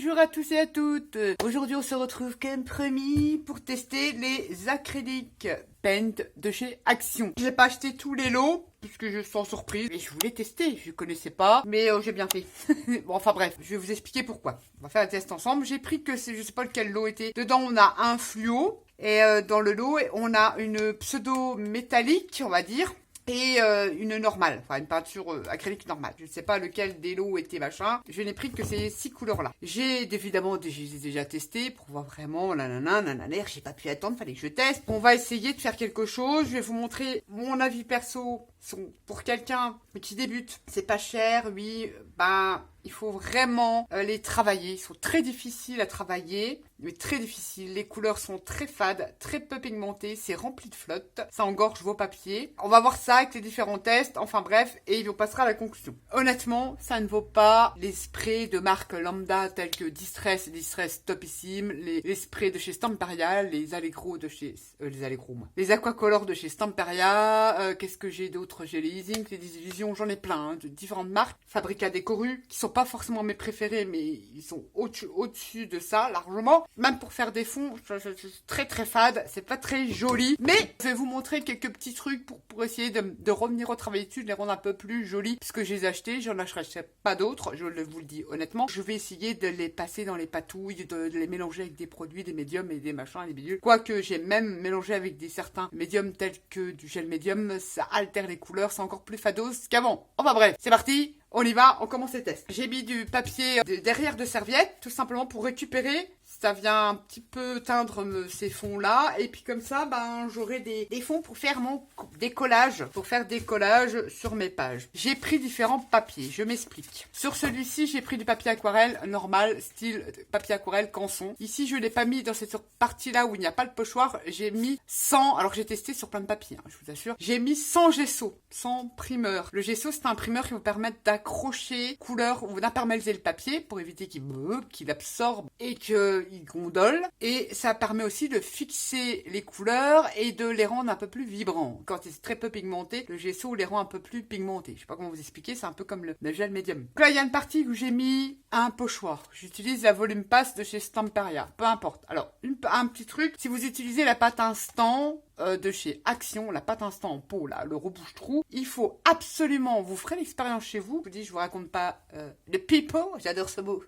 Bonjour à tous et à toutes. Aujourd'hui on se retrouve comme promis pour tester les acryliques Paint de chez Action. Je n'ai pas acheté tous les lots puisque je suis en surprise et je voulais tester, je connaissais pas, mais j'ai bien fait. Bon, enfin bref, je vais vous expliquer pourquoi. On va faire un test ensemble. J'ai pris que je sais pas lequel lot était. Dedans on a un fluo et dans le lot on a une pseudo métallique, on va dire. Et une normale, enfin une peinture acrylique normale. Je ne sais pas lequel des lots était machin. Je n'ai pris que ces 6 couleurs-là. J'ai évidemment déjà testé pour voir vraiment nanana. J'ai pas pu attendre, fallait que je teste. On va essayer de faire quelque chose. Je vais vous montrer mon avis perso. Pour quelqu'un qui débute, c'est pas cher, oui, il faut vraiment les travailler. Ils sont très difficiles à travailler, mais très difficiles. Les couleurs sont très fades, très peu pigmentées, c'est rempli de flotte. Ça engorge vos papiers. On va voir ça avec les différents tests, enfin bref, et on passera à la conclusion. Honnêtement, ça ne vaut pas les sprays de marque lambda tels que Distress et Distress Topissime, les sprays de chez Stamperia, les Allegro de chez... les Aquacolor de chez Stamperia, qu'est-ce que j'ai d'autre? J'ai les Easing, les Disillusions, j'en ai plein, de différentes marques. Fabrica Décoru, qui sont pas forcément mes préférés, mais ils sont au-dessus de ça, largement. Même pour faire des fonds, c'est très très fade, c'est pas très joli. Mais je vais vous montrer quelques petits trucs pour essayer de revenir au travail dessus, de les rendre un peu plus jolis. Puisque je les ai achetés, j'en achèterai pas d'autres, je vous le dis honnêtement. Je vais essayer de les passer dans les patouilles, de les mélanger avec des produits, des médiums et des machins, des bidules. Quoique j'ai même mélangé avec certains médiums tels que du gel médium, ça altère les couleurs, c'est encore plus fados qu'avant. Enfin bref, c'est parti, on y va, on commence les tests. J'ai mis du papier derrière de serviette, tout simplement pour récupérer. Ça vient un petit peu teindre ces fonds-là. Et puis comme ça, j'aurai des fonds pour faire mon décollage. Pour faire des collages sur mes pages. J'ai pris différents papiers, je m'explique. Sur celui-ci, j'ai pris du papier aquarelle normal, style papier aquarelle Canson. Ici, je ne l'ai pas mis dans cette partie-là où il n'y a pas le pochoir. J'ai mis 100, alors j'ai testé sur plein de papiers, je vous assure. J'ai mis 100 gesso, 100 primeurs. Le gesso, c'est un primeur qui vous permet d'accrocher couleur ou d'imperméabiliser le papier pour éviter qu'il absorbe et qu'il gondole. Et ça permet aussi de fixer les couleurs et de les rendre un peu plus vibrants. Quand c'est très peu pigmenté, le gesso les rend un peu plus pigmentés. Je sais pas comment vous expliquer, c'est un peu comme le gel médium. Donc là, il y a une partie où j'ai mis un pochoir. J'utilise la Volume Pass de chez Stamperia, peu importe. Alors, un petit truc, si vous utilisez la pâte instant de chez Action, la pâte instant en pot, là, le rebouche-trou, il faut absolument, vous ferez l'expérience chez vous. Je vous dis, je vous raconte pas le pipeau, j'adore ce mot.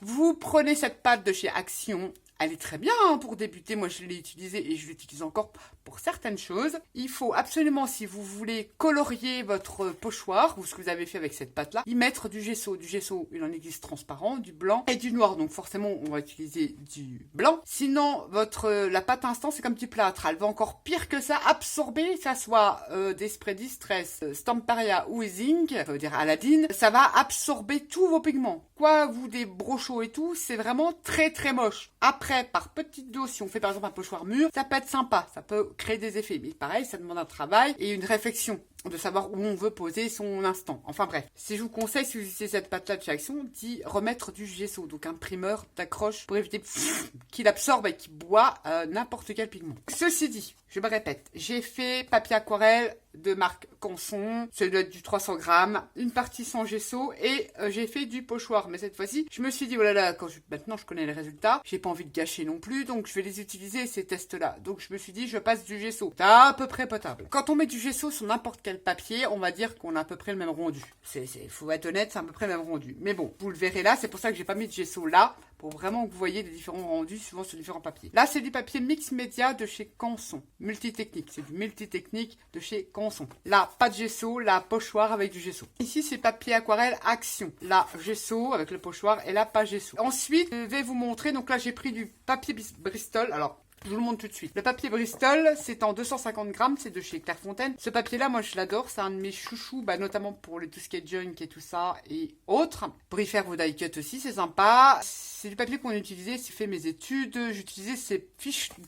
Vous prenez cette pâte de chez Action, elle est très bien pour débuter, moi je l'ai utilisée et je l'utilise encore pour certaines choses. Il faut absolument, si vous voulez colorier votre pochoir, ou ce que vous avez fait avec cette pâte-là, y mettre du gesso. Du gesso, il en existe transparent, du blanc et du noir, donc forcément on va utiliser du blanc. Sinon, la pâte instant, c'est comme du plâtre, elle va encore pire que ça absorber, ça soit des sprays Distress, Stamperia ou Easing, ça veut dire Aladdin, ça va absorber tous vos pigments. Quoi, vous, des brochos et tout, c'est vraiment très très moche. Après, par petite dose, si on fait par exemple un pochoir mûr, ça peut être sympa, ça peut créer des effets. Mais pareil, ça demande un travail et une réflexion de savoir où on veut poser son instant. Enfin bref, si je vous conseille, si vous utilisez cette pâte-là de chez Action, d'y remettre du gesso, donc un primeur d'accroche pour éviter qu'il absorbe et qu'il boit n'importe quel pigment. Ceci dit, je me répète, j'ai fait papier aquarelle de marque Canson, c'est du 300 grammes, une partie sans gesso et j'ai fait du pochoir. Mais cette fois-ci, je me suis dit, oh là là, maintenant je connais les résultats, j'ai pas envie de gâcher non plus, donc je vais les utiliser ces tests-là. Donc je me suis dit, je passe du gesso. C'est à peu près potable. Quand on met du gesso sur n'importe quel papier, on va dire qu'on a à peu près le même rendu. Faut être honnête, c'est à peu près le même rendu. Mais bon, vous le verrez là, c'est pour ça que j'ai pas mis de gesso là, pour vraiment que vous voyez les différents rendus suivant sur différents papiers. Là, c'est du papier mix média de chez Canson. Multitechnique, c'est du multitechnique de chez Canson. Là, pas de gesso, là, pochoir avec du gesso. Ici, c'est papier aquarelle Action. Là, gesso avec le pochoir et là, pas gesso. Ensuite, je vais vous montrer, donc là, j'ai pris du papier Bristol. Alors, je vous le montre tout de suite. Le papier Bristol, c'est en 250 grammes, c'est de chez Clairefontaine. Ce papier-là, moi, je l'adore. C'est un de mes chouchous, notamment pour tout ce qui est junk et tout ça et autres. Pour y faire vos die cuts aussi, c'est sympa. C'est du papier qu'on a utilisé, j'ai fait mes études. J'utilisais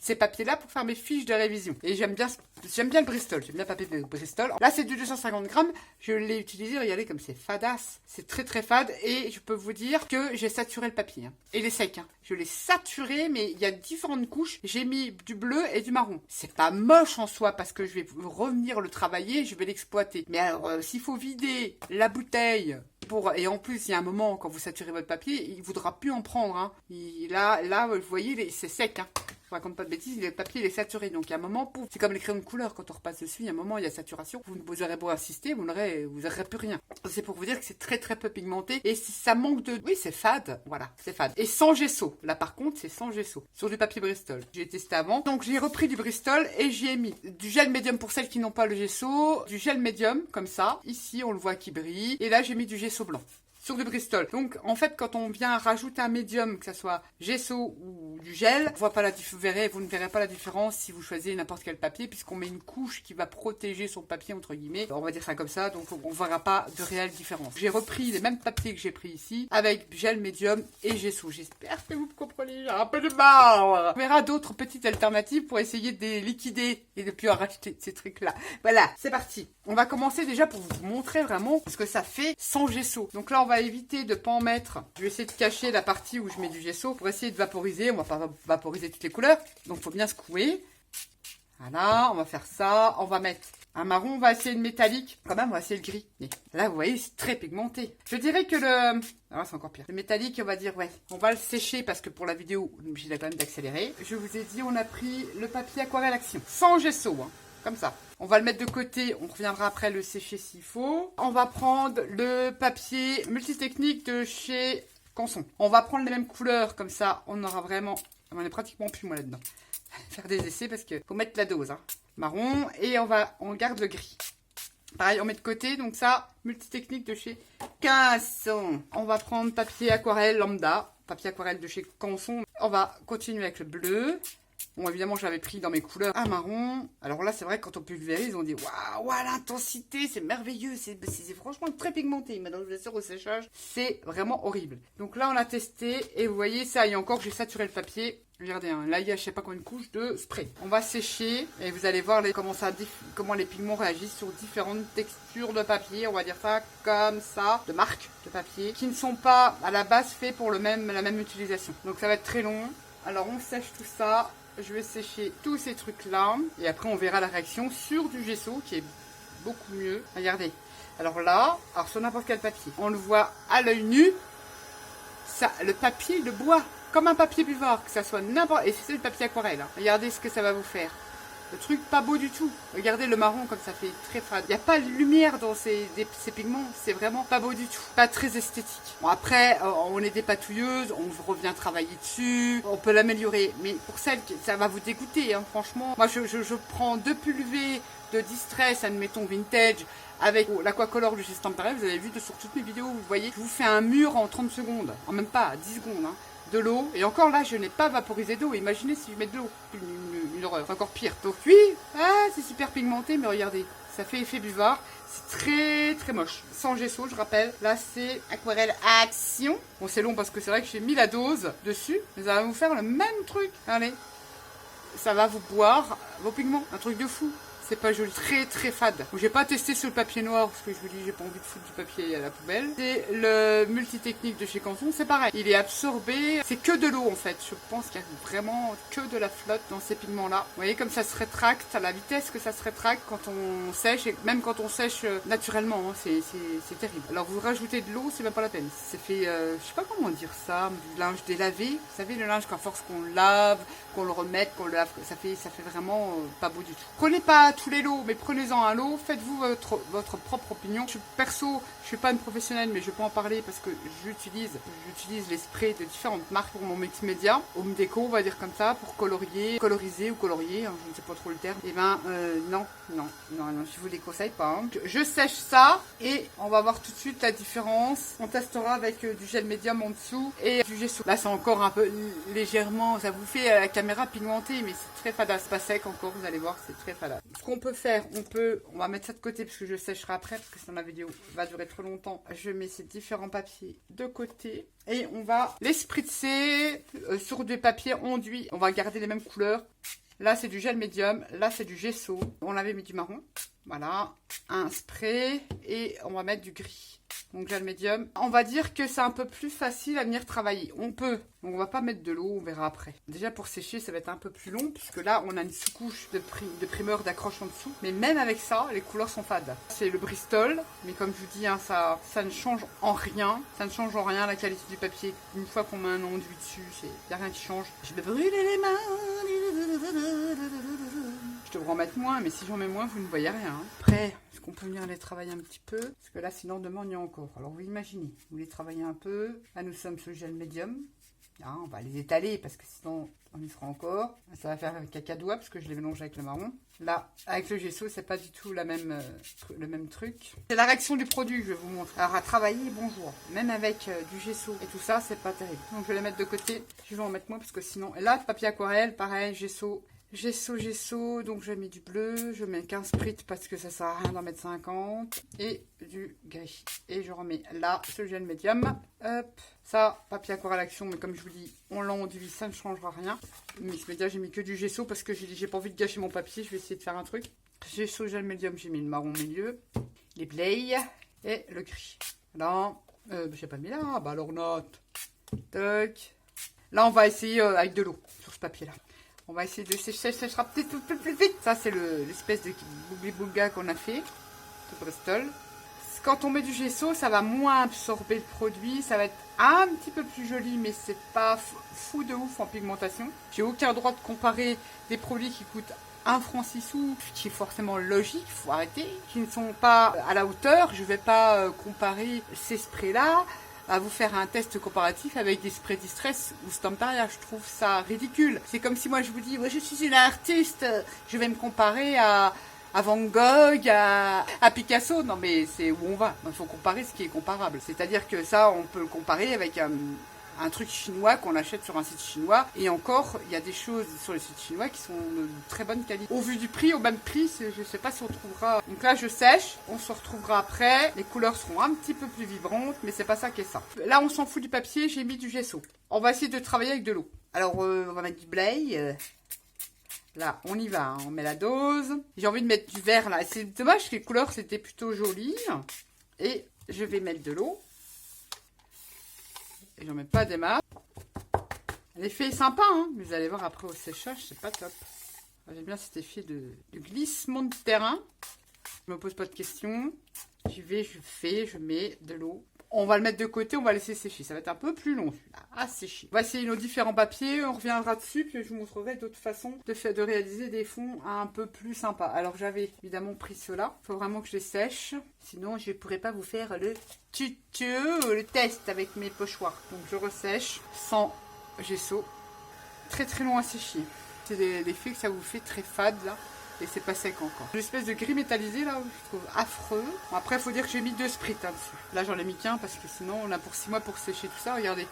ces papiers-là pour faire mes fiches de révision. Et j'aime bien le Bristol. J'aime bien le papier de Bristol. Là, c'est du 250 grammes. Je l'ai utilisé, regardez comme c'est fadasse. C'est très très fade et je peux vous dire que j'ai saturé le papier. Et il est sec. Je l'ai saturé, mais il y a différentes couches. J'ai mis du bleu et du marron. C'est pas moche en soi parce que je vais revenir le travailler, je vais l'exploiter. Mais alors, s'il faut vider la bouteille Et en plus, il y a un moment, quand vous saturez votre papier, il voudra plus en prendre. Hein. Là, vous voyez, c'est sec. Hein. Je raconte pas de bêtises, le papier il est saturé. Donc il y a un moment, pouf, c'est comme les crayons de couleur, quand on repasse dessus, il y a un moment, il y a saturation. Vous aurez beau insister, vous n'aurez plus rien. C'est pour vous dire que c'est très très peu pigmenté. Et si ça manque de... Oui, c'est fade. Voilà, c'est fade. Et sans gesso. Là par contre, c'est sans gesso. Sur du papier Bristol. J'ai testé avant. Donc j'ai repris du Bristol et j'y ai mis du gel médium pour celles qui n'ont pas le gesso. Du gel médium, comme ça. Ici, on le voit qui brille. Et là, j'ai mis du gesso blanc. Sur du Bristol. Donc, en fait, quand on vient rajouter un médium, que ce soit gesso ou du gel, vous ne verrez pas la différence si vous choisissez n'importe quel papier, puisqu'on met une couche qui va protéger son papier, entre guillemets. On va dire ça comme ça, donc on ne verra pas de réelle différence. J'ai repris les mêmes papiers que j'ai pris ici, avec gel médium et gesso. J'espère que vous me comprenez, j'ai un peu de marre. On verra d'autres petites alternatives pour essayer de les liquider et de plus en racheter ces trucs-là. Voilà, c'est parti. On va commencer déjà pour vous montrer vraiment ce que ça fait sans gesso. Donc là, on va éviter de ne pas en mettre. Je vais essayer de cacher la partie où je mets du gesso pour essayer de vaporiser. On va pas vaporiser toutes les couleurs. Donc, il faut bien secouer. Voilà, on va faire ça. On va mettre un marron. On va essayer le métallique. Quand même, on va essayer le gris. Mais là, vous voyez, c'est très pigmenté. Je dirais que le... Ah, c'est encore pire. Le métallique, on va dire, ouais. On va le sécher parce que pour la vidéo, on est obligé quand même d'accélérer. Je vous ai dit, on a pris le papier Aquarelle Action. Sans gesso, hein. Comme ça. On va le mettre de côté, on reviendra après le sécher s'il faut. On va prendre le papier multitechnique de chez Canson. On va prendre les mêmes couleurs, comme ça on aura vraiment... On est pratiquement plus moi là-dedans. Faire des essais parce qu'il faut mettre la dose. Hein. Marron et on garde le gris. Pareil, on met de côté, donc ça, multitechnique de chez Canson. On va prendre papier aquarelle lambda, papier aquarelle de chez Canson. On va continuer avec le bleu. Bon, évidemment, j'avais pris dans mes couleurs un marron. Alors là, c'est vrai que quand on pulvérise, on dit waouh, l'intensité, c'est merveilleux. C'est franchement très pigmenté. Maintenant, je le sors au séchage, c'est vraiment horrible. Donc là, on a testé et vous voyez, ça y est encore, j'ai saturé le papier. Regardez, hein, là, il y a je sais pas combien de couches de spray. On va sécher et vous allez voir comment les pigments réagissent sur différentes textures de papier. On va dire ça comme ça, de marques de papier qui ne sont pas à la base faits pour la même utilisation. Donc ça va être très long. Alors, on sèche tout ça. Je vais sécher tous ces trucs-là. Et après, on verra la réaction sur du gesso qui est beaucoup mieux. Regardez. Alors là, sur n'importe quel papier. On le voit à l'œil nu. Ça, le papier, il le boit. Comme un papier buvard. Que ça soit n'importe... Et c'est le papier aquarelle. Hein. Regardez ce que ça va vous faire. Le truc pas beau du tout. Regardez le marron comme ça fait très fade. Il n'y a pas de lumière dans ces pigments. C'est vraiment pas beau du tout. Pas très esthétique. Bon après, on est des patouilleuses. On revient travailler dessus. On peut l'améliorer. Mais pour celles, ça va vous dégoûter. Hein, franchement. Moi, je prends 2 pulvées de Distress, admettons vintage, avec l'aquacolor de chez Stamparail. Vous avez vu sur toutes mes vidéos, vous voyez, je vous fais un mur en 30 secondes. En même pas, 10 secondes. Hein. De l'eau, et encore là je n'ai pas vaporisé d'eau. Imaginez si je mets de l'eau, une horreur, c'est encore pire. Donc oui, c'est super pigmenté, mais regardez, ça fait effet buvard, c'est très très moche. Sans gesso, je rappelle, là c'est Aquarelle Action. Bon, c'est long parce que c'est vrai que j'ai mis la dose dessus, mais ça va vous faire le même truc. Allez, ça va vous boire vos pigments, un truc de fou. C'est pas joli, très très fade. Donc j'ai pas testé sur le papier noir parce que je vous dis j'ai pas envie de foutre du papier à la poubelle. C'est le multitechnique de chez Canson, c'est pareil. Il est absorbé, c'est que de l'eau en fait. Je pense qu'il y a vraiment que de la flotte dans ces pigments là. Vous voyez comme ça se rétracte, à la vitesse que ça se rétracte quand on sèche et même quand on sèche naturellement, hein, c'est terrible. Alors vous rajoutez de l'eau, c'est même pas la peine. C'est fait, je sais pas comment dire ça, du linge délavé. Vous savez le linge qu'à force qu'on lave, qu'on le remette, qu'on le lave, ça fait vraiment pas beau du tout. Prenez pas tous les lots, mais prenez-en un lot, faites-vous votre propre opinion. Perso, je suis pas une professionnelle, mais je peux en parler parce que j'utilise les sprays de différentes marques pour mon multimédia, home déco, on va dire comme ça, pour coloriser ou colorier, hein, je ne sais pas trop le terme. Et ben non, je vous les conseille pas. Hein. Je sèche ça et on va voir tout de suite la différence. On testera avec du gel médium en dessous et du gesso. Là, c'est encore un peu légèrement, ça vous fait à la caméra pigmenté, mais c'est très fadasse, pas sec encore, vous allez voir, c'est très fadasse. Ce qu'on peut faire, on va mettre ça de côté parce que je sécherai après, parce que sinon la vidéo va durer trop longtemps. Je mets ces différents papiers de côté et on va les spritzer sur des papiers enduits. On va garder les mêmes couleurs. Là, c'est du gel médium, là, c'est du gesso. On avait mis du marron. Voilà, un spray et on va mettre du gris. Donc gel médium. On va dire que c'est un peu plus facile à venir travailler. On peut. Donc on va pas mettre de l'eau, on verra après. Déjà pour sécher, ça va être un peu plus long puisque là, on a une sous-couche de primeur d'accroche en dessous. Mais même avec ça, les couleurs sont fades. C'est le Bristol. Mais comme je vous dis, hein, ça ne change en rien. Ça ne change en rien la qualité du papier. Une fois qu'on met un enduit dessus, il n'y a rien qui change. Je vais brûler les mains. Je devrais en mettre moins, mais si j'en mets moins, vous ne voyez rien. Hein. Après, est-ce qu'on peut venir les travailler un petit peu? Parce que là, sinon, demain, on y a encore. Alors, vous imaginez, vous les travaillez un peu. Là, nous sommes sur le gel médium. Là, on va les étaler parce que sinon, on y sera encore. Ça va faire un cacadois parce que je les mélange avec le marron. Là, avec le gesso, c'est pas du tout le même truc. C'est la réaction du produit, je vais vous montrer. Alors, à travailler, bonjour. Même avec du gesso et tout ça, c'est pas terrible. Donc, je vais les mettre de côté. Je vais en mettre moins parce que sinon... Et là, papier aquarelle, pareil, gesso. Gesso, donc je mets du bleu, je mets 15 sprit parce que ça sert à rien d'en mettre 50 et du gris. Et je remets là ce gel médium. Hop, ça, papier aquarelle action, mais comme je vous dis, on l'enduit, ça ne changera rien. Mais ce média, j'ai mis que du gesso parce que j'ai pas envie de gâcher mon papier, je vais essayer de faire un truc. Gesso, gel médium, j'ai mis le marron au milieu, les blayes et le gris. Là, j'ai pas mis là, bah alors note. Toc. Là, on va essayer avec de l'eau sur ce papier-là. On va essayer de sécher, ça sera peut-être un peu plus vite. Ça, c'est l'espèce de bougli-boulga qu'on a fait, de Bristol. Quand on met du gesso, ça va moins absorber le produit. Ça va être un petit peu plus joli, mais c'est pas fou de ouf en pigmentation. J'ai aucun droit de comparer des produits qui coûtent 1 franc 6 sous, qui est forcément logique, il faut arrêter, qui ne sont pas à la hauteur. Je ne vais pas comparer ces sprays-là à vous faire un test comparatif avec des sprays Distress ou Stamperia. Je trouve ça ridicule. C'est comme si moi je vous dis, ouais, je suis une artiste, je vais me comparer à Van Gogh, à Picasso. Non mais c'est où on va. Il faut comparer ce qui est comparable. C'est-à-dire que ça, on peut le comparer avec un truc chinois qu'on achète sur un site chinois. Et encore, il y a des choses sur les sites chinois qui sont de très bonne qualité. Au vu du prix, au même prix, je ne sais pas si on trouvera. Donc là, je sèche. On se retrouvera après. Les couleurs seront un petit peu plus vibrantes, mais c'est pas ça qui est ça. Là, on s'en fout du papier. J'ai mis du gesso. On va essayer de travailler avec de l'eau. Alors, on va mettre du blay. Là, on y va. Hein. On met la dose. J'ai envie de mettre du vert là. C'est dommage que les couleurs, c'était plutôt joli. Et je vais mettre de l'eau. Et j'en mets pas des masses. L'effet est sympa, hein, mais vous allez voir après au séchage, c'est pas top. J'aime bien cet effet de glissement de terrain. Je me pose pas de questions. J'y vais, je fais, je mets de l'eau. On va le mettre de côté, on va laisser sécher. Ça va être un peu plus long celui-là, à sécher. On va essayer nos différents papiers, on reviendra dessus, puis je vous montrerai d'autres façons de réaliser des fonds un peu plus sympas. Alors j'avais évidemment pris ceux-là. Il faut vraiment que je les sèche, sinon je ne pourrais pas vous faire le tuto, le test avec mes pochoirs. Donc je ressèche sans gesso. Très très long à sécher. C'est l'effet que ça vous fait très fade là. Et c'est pas sec encore. L'espèce de gris métallisé là, je trouve affreux. Bon, après, il faut dire que j'ai mis 2 sprites hein, dessus. Là, j'en ai mis qu'un parce que sinon, on a pour 6 mois pour sécher tout ça. Regardez,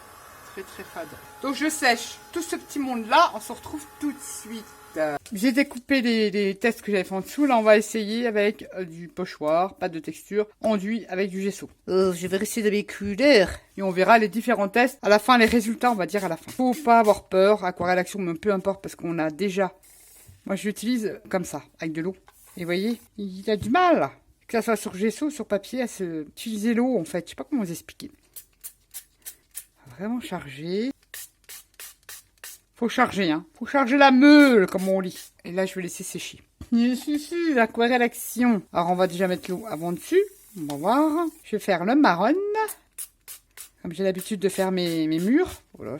très très fade. Donc, je sèche tout ce petit monde là. On se retrouve tout de suite. J'ai découpé les tests que j'avais fait en dessous. Là, on va essayer avec du pochoir, pas de texture, enduit avec du gesso. Je vais rester dans mes couleurs. Et on verra les différents tests. À la fin, les résultats, on va dire à la fin. Faut pas avoir peur. Aquarelle action, mais peu importe parce qu'on a déjà... Moi, je l'utilise comme ça, avec de l'eau. Et vous voyez, il a du mal, que ça soit sur gesso, sur papier, à se utiliser l'eau, en fait. Je sais pas comment vous expliquer. Vraiment charger. Faut charger, hein. Faut charger la meule, comme on lit. Et là, je vais laisser sécher. Aquarelle action. Alors, on va déjà mettre l'eau avant dessus. On va voir. Je vais faire le marron. Comme j'ai l'habitude de faire mes murs. Voilà.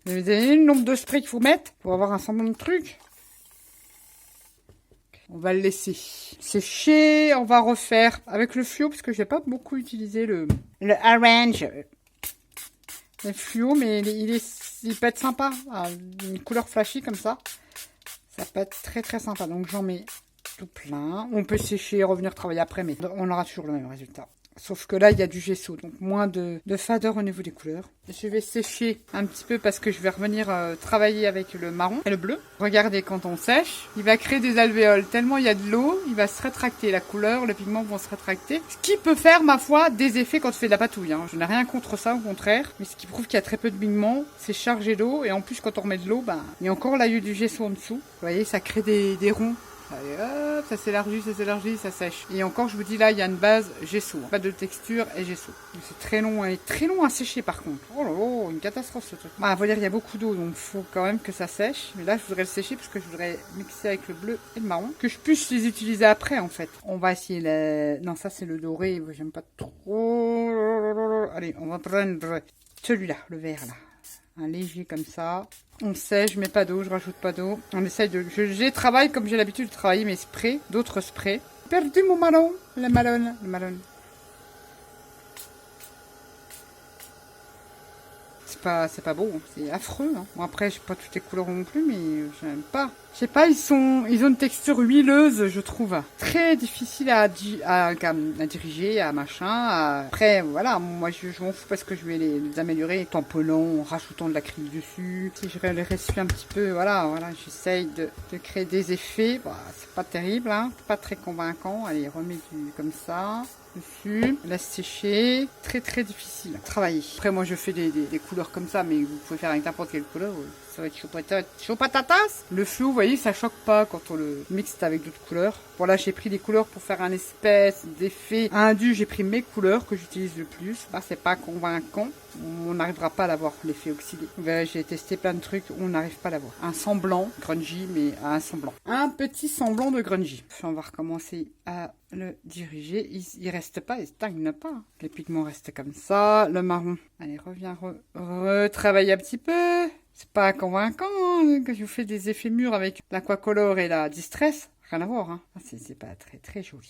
Vous avez le nombre de sprays qu'il faut mettre pour avoir un semblant de truc. On va le laisser sécher. On va refaire avec le fluo parce que je n'ai pas beaucoup utilisé le orange. Le fluo, mais il peut être sympa. Une couleur flashy comme ça. Ça peut être très très sympa. Donc j'en mets tout plein. On peut sécher et revenir travailler après, mais on aura toujours le même résultat. Sauf que là, il y a du gesso, donc moins de fadeur au niveau des couleurs. Je vais sécher un petit peu parce que je vais revenir travailler avec le marron et le bleu. Regardez, quand on sèche, il va créer des alvéoles. Tellement il y a de l'eau, il va se rétracter. La couleur, le pigment vont se rétracter. Ce qui peut faire, ma foi, des effets quand tu fais de la patouille. Hein. Je n'ai rien contre ça, au contraire. Mais ce qui prouve qu'il y a très peu de pigment, c'est chargé d'eau. Et en plus, quand on remet de l'eau, il y a encore l'ail du gesso en dessous. Vous voyez, ça crée des ronds. Allez hop, ça s'élargit, ça sèche. Et encore, je vous dis là, il y a une base gesso. Pas de texture et gesso. C'est très long, et très long à sécher par contre. Oh là là, une catastrophe ce truc. Bah, à vrai dire, il y a beaucoup d'eau, donc il faut quand même que ça sèche. Mais là, je voudrais le sécher parce que je voudrais mixer avec le bleu et le marron. Que je puisse les utiliser après en fait. On va essayer le... Non, ça c'est le doré, j'aime pas trop. Allez, on va prendre celui-là, le vert là. Un léger comme ça. On sèche, je mets pas d'eau, je rajoute pas d'eau. On essaye de... Je travaille comme j'ai l'habitude de travailler mes sprays, d'autres sprays. Perdu mon malon, le malone. C'est pas beau, hein. C'est affreux. Hein. Bon après, j'ai pas toutes les couleurs non plus, mais j'aime pas. Je sais pas, ils ont une texture huileuse, je trouve. Très difficile à diriger, à machin. Après, voilà, moi je m'en fous parce que je vais les améliorer, tamponnant, en rajoutant de l'acrylique dessus. Si je les ressuie un petit peu, voilà, j'essaye de créer des effets. Bah, c'est pas terrible, hein, pas très convaincant. Allez, remets comme ça. Dessus, laisse sécher, très difficile à travailler. Après moi je fais des couleurs comme ça, mais vous pouvez faire avec n'importe quelle couleur, ça va être chaud patatas. Le flou, vous voyez, ça choque pas quand on le mixe avec d'autres couleurs. Bon là j'ai pris des couleurs pour faire un espèce d'effet indu, j'ai pris mes couleurs que j'utilise le plus. Là c'est pas convaincant, on n'arrivera pas à l'avoir l'effet oxydé. Vous verrez, j'ai testé plein de trucs, on n'arrive pas à l'avoir. Un semblant, grungy, mais un semblant. Un petit semblant de grungy. On va recommencer à le diriger, il reste pas, il stagne pas. Les pigments restent comme ça, le marron. Allez, reviens, retravailler un petit peu. C'est pas convaincant hein, que je vous fais des effets mûrs avec l'aquacolor et la distress. Rien à voir, hein. C'est pas très joli.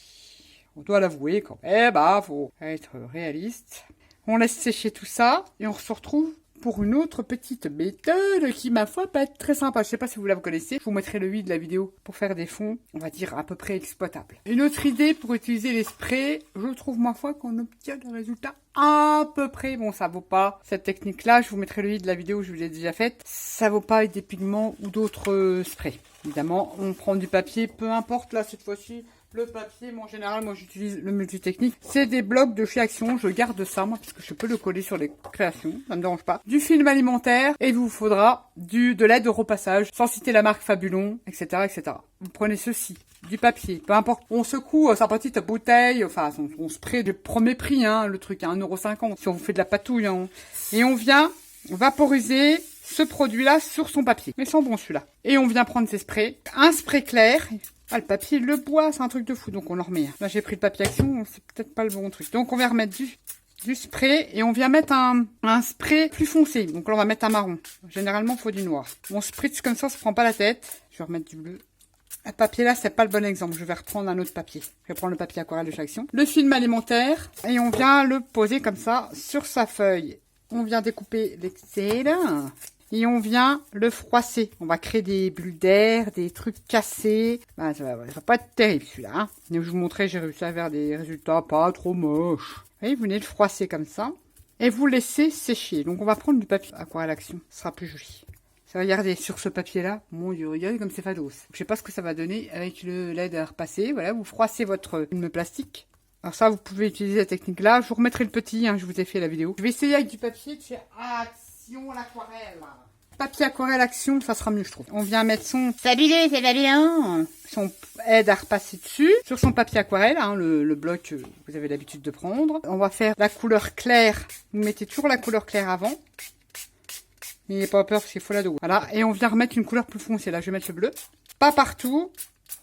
On doit l'avouer quand même. Eh bah, faut être réaliste. On laisse sécher tout ça et on se retrouve pour une autre petite méthode qui, ma foi, peut être très sympa. Je sais pas si vous la connaissez. Je vous mettrai le i de la vidéo pour faire des fonds, on va dire, à peu près exploitables. Une autre idée pour utiliser les sprays, je trouve, ma foi, qu'on obtient des résultats à peu près. Bon, ça vaut pas cette technique-là. Je vous mettrai le i de la vidéo, je vous l'ai déjà faite. Ça vaut pas avec des pigments ou d'autres sprays. Évidemment, on prend du papier, peu importe, là, cette fois-ci. Le papier, en général, moi j'utilise le multitechnique. C'est des blocs de chez Action. Je garde ça, moi, parce que je peux le coller sur les créations. Ça ne me dérange pas. Du film alimentaire. Et il vous faudra de l'aide au repassage. Sans citer la marque Fabulon, etc., etc. Vous prenez ceci. Du papier. Peu importe. On secoue sa petite bouteille. Enfin, on spray de premier prix, hein. Le truc à 1,50 €. Si on vous fait de la patouille, hein. Et on vient vaporiser ce produit-là sur son papier. Mais sans bon, celui-là. Et on vient prendre ces sprays. Un spray clair. Ah, le papier, le bois, c'est un truc de fou, donc on en remet. Là, j'ai pris le papier Action, c'est peut-être pas le bon truc. Donc, on va remettre du spray et on vient mettre un spray plus foncé. Donc là, on va mettre un marron. Généralement, il faut du noir. On spritz comme ça, on se prend pas la tête. Je vais remettre du bleu. Le papier là, c'est pas le bon exemple. Je vais reprendre un autre papier. Je vais prendre le papier aquarelle de chez Action. Le film alimentaire et on vient le poser comme ça sur sa feuille. On vient découper l'excès là. Et on vient le froisser. On va créer des bulles d'air, des trucs cassés. Bah, ça va pas être terrible celui-là. Hein. Je vais vous montrer, j'ai réussi à faire des résultats pas trop moches. Et vous venez le froisser comme ça. Et vous laissez sécher. Donc on va prendre du papier aquarelle Action. Ce sera plus joli. Ça, regardez, sur ce papier-là, mon Dieu, regardez comme c'est fados. Je sais pas ce que ça va donner avec le LED à repasser. Voilà, vous froissez votre film plastique. Alors ça, vous pouvez utiliser la technique-là. Je vous remettrai le petit, hein, je vous ai fait la vidéo. Je vais essayer avec du papier de chez Action l'aquarelle. Papier aquarelle Action, ça sera mieux, je trouve. On vient mettre son aide à repasser dessus, sur son papier aquarelle, hein, le bloc que vous avez l'habitude de prendre. On va faire la couleur claire. Vous mettez toujours la couleur claire avant. N'ayez pas peur parce qu'il faut la dos. Voilà, et on vient remettre une couleur plus foncée. Là, je vais mettre le bleu. Pas partout.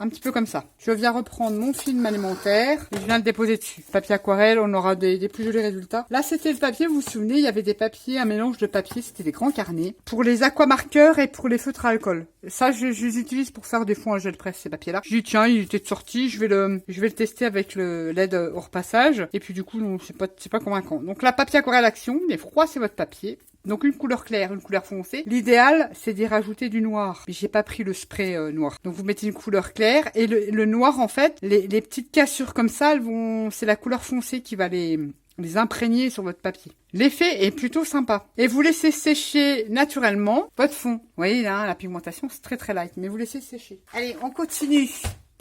Un petit peu comme ça. Je viens reprendre mon film alimentaire et je viens le déposer dessus. Papier aquarelle, on aura des plus jolis résultats. Là, c'était le papier, vous vous souvenez, il y avait des papiers, un mélange de papier, c'était des grands carnets. Pour les aquamarqueurs et pour les feutres à alcool. Ça, je les utilise pour faire des fonds à gel presse, ces papiers-là. Je dis, tiens, il était sorti, je vais le tester avec l'aide au repassage. Et puis, du coup, non, c'est pas convaincant. Donc, là, papier aquarelle Action, mais froissez votre papier. Donc une couleur claire, une couleur foncée. L'idéal, c'est d'y rajouter du noir. Mais j'ai pas pris le spray noir. Donc vous mettez une couleur claire et le noir, en fait, les petites cassures comme ça, c'est la couleur foncée qui va les imprégner sur votre papier. L'effet est plutôt sympa. Et vous laissez sécher naturellement votre fond. Vous voyez là, la pigmentation, c'est très light, mais vous laissez sécher. Allez, on continue.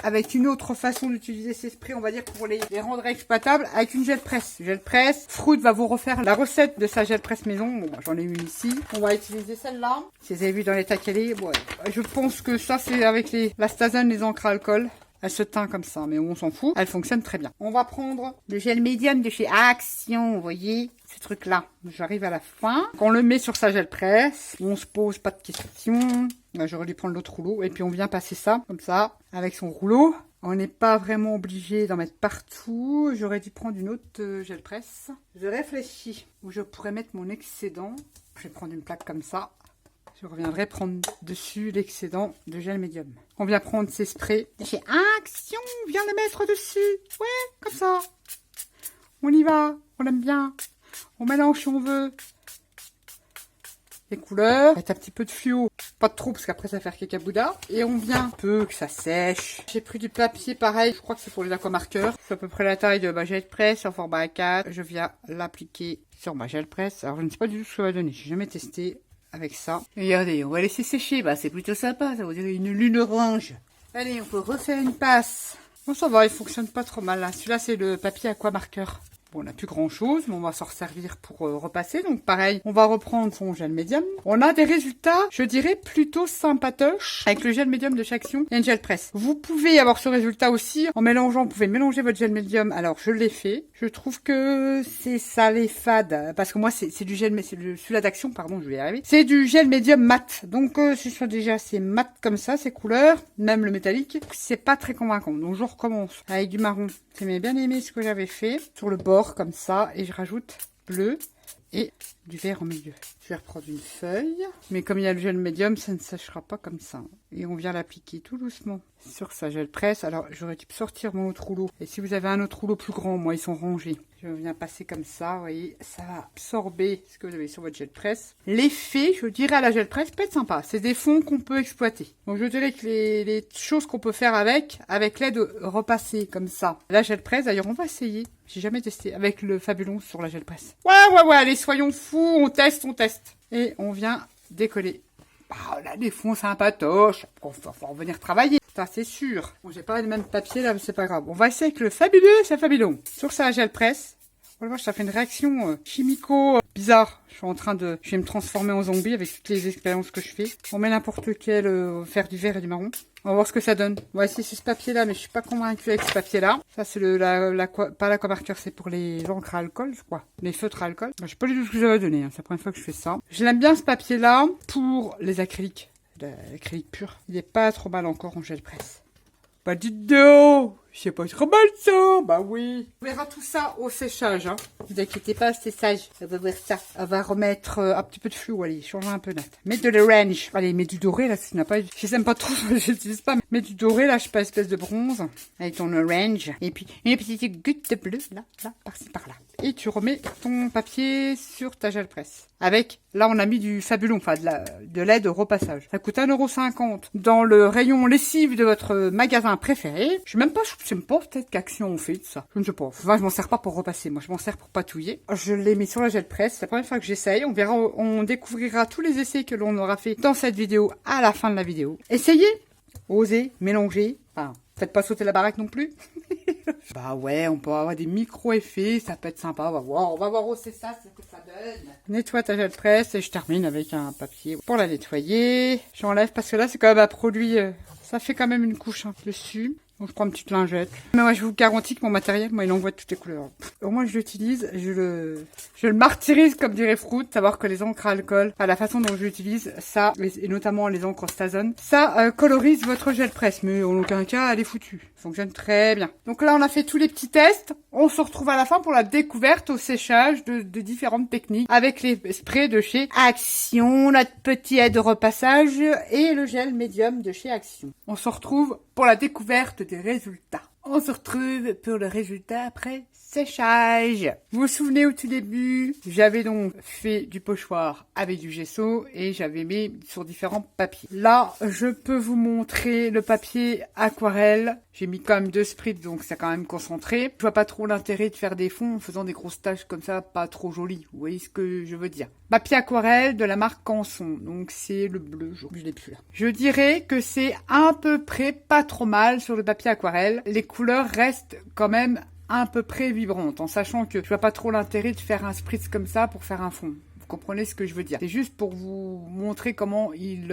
avec une autre façon d'utiliser ces sprays, on va dire pour les rendre exploitables, avec une gel presse. Gel presse, Fruit va vous refaire la recette de sa gel presse maison. Bon, j'en ai une ici. On va utiliser celle-là. Si vous avez vu dans l'état qu'elle est, ouais. Je pense que ça c'est avec la Stazone, les encres à alcool. Elle se teint comme ça, mais on s'en fout. Elle fonctionne très bien. On va prendre le gel médium de chez Action, vous voyez, ce truc-là. J'arrive à la fin. On le met sur sa gel presse. On se pose pas de questions. J'aurais dû prendre l'autre rouleau. Et puis on vient passer ça, comme ça, avec son rouleau. On n'est pas vraiment obligé d'en mettre partout. J'aurais dû prendre une autre gel presse. Je réfléchis où je pourrais mettre mon excédent. Je vais prendre une plaque comme ça. Je reviendrai prendre dessus l'excédent de gel médium. On vient prendre ces sprays. J'ai Action, on vient le mettre dessus. Ouais, comme ça. On y va, on aime bien. On mélange si on veut. Les couleurs. Mettre un petit peu de fluo. Pas trop parce qu'après ça va faire caca-bouda. Et on vient un peu que ça sèche. J'ai pris du papier pareil. Je crois que c'est pour les aquamarqueurs. C'est à peu près la taille de ma gel presse en format A4. Je viens l'appliquer sur ma gel presse. Alors je ne sais pas du tout ce que ça va donner. J'ai jamais testé. Avec ça. Regardez, on va laisser sécher. Bah, c'est plutôt sympa. Ça vous dirait une lune orange. Allez, on peut refaire une passe. Bon, ça va, il fonctionne pas trop mal. Là. Celui-là, c'est le papier aquamarqueur. Bon, on n'a plus grand chose, mais on va s'en servir pour repasser. Donc pareil, on va reprendre son gel médium. On a des résultats, je dirais, plutôt sympatoches. Avec le gel médium de chez Action et une gel presse. Vous pouvez avoir ce résultat aussi en mélangeant. Vous pouvez mélanger votre gel médium. Alors, je l'ai fait. Je trouve que c'est salé fade. Parce que moi, c'est du gel, mais c'est celui-là d'Action, pardon, je vais y arriver. C'est du gel médium mat. Donc, ce soit déjà, c'est mat comme ça, ces couleurs. Même le métallique. C'est pas très convaincant. Donc, je recommence avec du marron. J'ai bien aimé ce que j'avais fait sur le bord comme ça et je rajoute bleu et du vert au milieu. Je vais reprendre une feuille, mais comme il y a le gel médium, ça ne séchera pas comme ça. Et on vient l'appliquer tout doucement sur sa gel presse. Alors j'aurais dû sortir mon autre rouleau. Et si vous avez un autre rouleau plus grand, moi ils sont rangés. Je viens passer comme ça, vous voyez, ça va absorber ce que vous avez sur votre gel presse. L'effet, je dirais à la gel presse, peut être sympa. C'est des fonds qu'on peut exploiter. Donc je dirais que les choses qu'on peut faire avec l'aide de repasser comme ça. La gel presse, d'ailleurs on va essayer. J'ai jamais testé avec le Fabulon sur la gel presse. Ouais, allez, soyons fous, on teste. Et on vient décoller. Bah, on a des fonds sympatoches. On va revenir travailler. Ça, c'est sûr. Bon, j'ai pas le même papier là, mais c'est pas grave. On va essayer avec le Fabuleux, c'est Fabulon. Sur sa gel presse. On va voir, ça fait une réaction chimico bizarre. Je vais me transformer en zombie avec toutes les expériences que je fais. On met n'importe lequel, faire du vert et du marron. On va voir ce que ça donne. On va essayer ce papier-là, mais je suis pas convaincue avec ce papier-là. Ça, c'est pas l'aquamarqueur, c'est pour les encres à alcool, je crois. Les feutres à alcool. Je sais pas du tout ce que ça va donner, hein. C'est la première fois que je fais ça. Je l'aime bien ce papier-là pour les acryliques. L'acrylique pur. Il est pas trop mal encore en gel presse. Bah dites donc, c'est pas trop mal ça. Bah oui. On verra tout ça au séchage. Hein. Ne vous inquiétez pas, c'est sage. On va voir ça. On va remettre un petit peu de fluo. Allez, changer un peu net. Mettre de l'orange. Allez, mets du doré là, si tu n'as pas. Je les aime pas trop, je l'utilise pas. Mets du doré là, je sais pas, espèce de bronze. Avec ton orange. Et puis une petite goutte de bleu là, par-ci par-là. Et tu remets ton papier sur ta gel presse. Avec, là on a mis du Fabulon, enfin de l'aide au repassage. Ça coûte 1,50 € dans le rayon lessive de votre magasin préféré. Je sais même pas peut-être qu'Action on fait de ça. Je ne sais pas. Enfin, je m'en sers pas pour repasser. Moi, je m'en sers pour patouiller. Je l'ai mis sur la gel presse. C'est la première fois que j'essaye. On verra, on découvrira tous les essais que l'on aura fait dans cette vidéo à la fin de la vidéo. Essayez, osez, mélangez. Enfin, faites pas sauter la baraque non plus. Bah ouais, on peut avoir des micro-effets, ça peut être sympa, on va voir où c'est ça, ce que ça donne. Nettoie ta gel presse et je termine avec un papier pour la nettoyer. J'enlève parce que là c'est quand même un produit, ça fait quand même une couche dessus. Donc je prends une petite lingette. Mais moi je vous garantis que mon matériel, moi il envoie de toutes les couleurs. Au moins je l'utilise, je le martyrise comme dirait Fruit, savoir que les encres à alcool, la façon dont je l'utilise, ça, et notamment les encres Stazone, ça colorise votre gel presse. Mais en aucun cas elle est foutue. Ça fonctionne très bien. Donc là on a fait tous les petits tests. On se retrouve à la fin pour la découverte au séchage de différentes techniques avec les sprays de chez Action, notre petit aide de repassage et le gel médium de chez Action. On se retrouve pour la découverte des résultats. On se retrouve pour le résultat après séchage. Vous vous souvenez au tout début, j'avais donc fait du pochoir avec du gesso et j'avais mis sur différents papiers. Là, je peux vous montrer le papier aquarelle. J'ai mis quand même 2 spritz, donc c'est quand même concentré. Je vois pas trop l'intérêt de faire des fonds en faisant des grosses taches comme ça, pas trop jolies. Vous voyez ce que je veux dire. Papier aquarelle de la marque Canson, donc c'est le bleu jaune. Je l'ai plus là. Je dirais que c'est à peu près pas trop mal sur le papier aquarelle. Les couleurs restent quand même à peu près vibrantes, en sachant que je vois pas trop l'intérêt de faire un spritz comme ça pour faire un fond. Vous comprenez ce que je veux dire. C'est juste pour vous montrer comment ils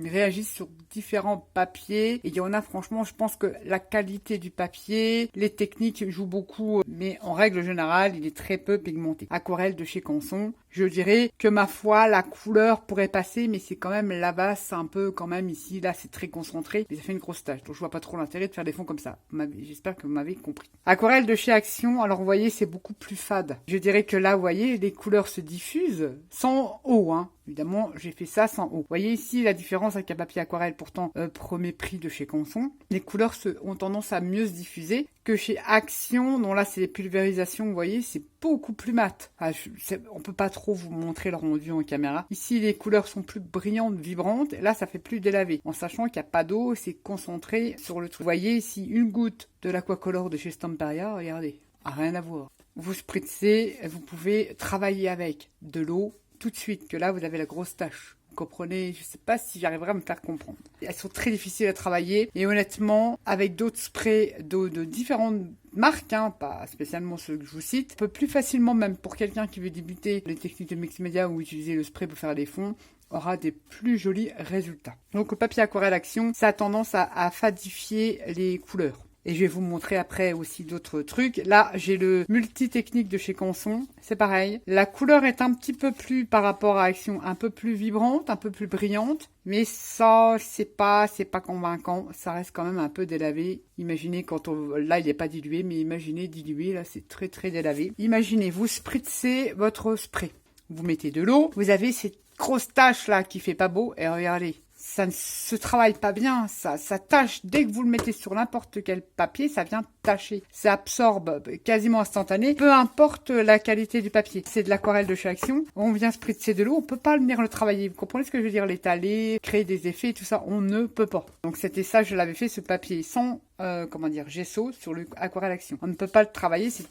réagissent sur différents papiers. Et il y en a, franchement, je pense que la qualité du papier, les techniques jouent beaucoup, mais en règle générale, il est très peu pigmenté. Aquarelle de chez Canson, je dirais que ma foi, la couleur pourrait passer, mais c'est quand même lavasse un peu quand même ici. Là, c'est très concentré, mais ça fait une grosse tache. Donc, je vois pas trop l'intérêt de faire des fonds comme ça. J'espère que vous m'avez compris. Aquarelle de chez Action, alors vous voyez, c'est beaucoup plus fade. Je dirais que là, vous voyez, les couleurs se diffusent sans eau, hein. Évidemment, j'ai fait ça sans eau. Vous voyez ici la différence avec un papier aquarelle, pourtant premier prix de chez Canson. Les couleurs ont tendance à mieux se diffuser que chez Action, dont là c'est les pulvérisations, vous voyez, c'est beaucoup plus mat. Enfin, on peut pas trop vous montrer le rendu en caméra. Ici, les couleurs sont plus brillantes, vibrantes. Et là, ça fait plus délavé. En sachant qu'il n'y a pas d'eau, c'est concentré sur le truc. Vous voyez ici une goutte de l'Aquacolor de chez Stamperia, regardez, rien à voir. Vous spritzez, vous pouvez travailler avec de l'eau tout de suite, que là vous avez la grosse tache. Vous comprenez? Je sais pas si j'arriverai à me faire comprendre. Elles sont très difficiles à travailler et honnêtement, avec d'autres sprays de différentes marques, hein, pas spécialement ceux que je vous cite, on peut plus facilement, même pour quelqu'un qui veut débuter les techniques de mix média ou utiliser le spray pour faire des fonds, aura des plus jolis résultats. Donc le papier aquarelle Action, ça a tendance à fadifier les couleurs. Et je vais vous montrer après aussi d'autres trucs. Là, j'ai le multi-technique de chez Canson. C'est pareil. La couleur est un petit peu plus, par rapport à Action, un peu plus vibrante, un peu plus brillante. Mais ça, c'est pas convaincant. Ça reste quand même un peu délavé. Imaginez là, il n'est pas dilué, mais imaginez dilué. Là, c'est très, très délavé. Imaginez, vous spritzez votre spray. Vous mettez de l'eau. Vous avez cette grosse tache là qui fait pas beau. Et regardez. Ça ne se travaille pas bien, ça tâche. Dès que vous le mettez sur n'importe quel papier, ça vient tâcher. Ça absorbe quasiment instantané, peu importe la qualité du papier. C'est de l'aquarelle de chez Action. On vient spritzer de l'eau, on peut pas venir le travailler. Vous comprenez ce que je veux dire? L'étaler, créer des effets, tout ça, on ne peut pas. Donc c'était ça, je l'avais fait, ce papier sans gesso sur le aquarelle Action. On ne peut pas le travailler, c'est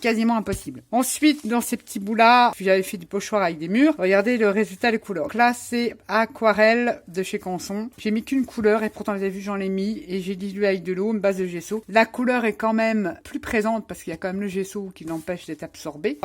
quasiment impossible. Ensuite, dans ces petits bouts-là, j'avais fait du pochoir avec des murs. Regardez le résultat des couleurs. Donc là, c'est aquarelle de chez Canson. J'ai mis qu'une couleur et pourtant, vous avez vu, j'en ai mis et j'ai dilué avec de l'eau, une base de gesso. La couleur est quand même plus présente parce qu'il y a quand même le gesso qui l'empêche d'être absorbé.